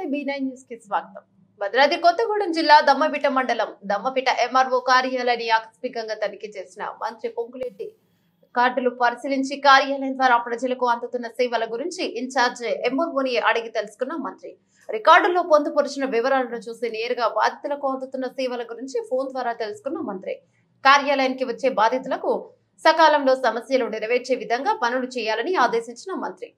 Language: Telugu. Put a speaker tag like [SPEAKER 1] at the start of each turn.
[SPEAKER 1] నమస్తే B9 న్యూస్ కి స్వాగతం. భద్రాద్రి కొత్తగూడెం జిల్లా దమ్మపేట మండలం దమ్మపేట MRO కార్యాలయాన్ని ఆకస్మికంగా తనిఖీ చేసిన మంత్రి పొంగులేటి కార్డులు పరిశీలించి కార్యాలయం ద్వారా ప్రజలకు అందుతున్న సేవల గురించి ఇన్ఛార్జ్ MROని అడిగి తెలుసుకున్న మంత్రి రికార్డుల్లో పొందుపరిచిన వివరాలను చూసి నేరుగా బాధితులకు అందుతున్న సేవల గురించి ఫోన్ ద్వారా తెలుసుకున్న మంత్రి కార్యాలయానికి వచ్చే బాధితులకు సకాలంలో సమస్యలు నెరవేర్చే విధంగా పనులు చేయాలని ఆదేశించిన మంత్రి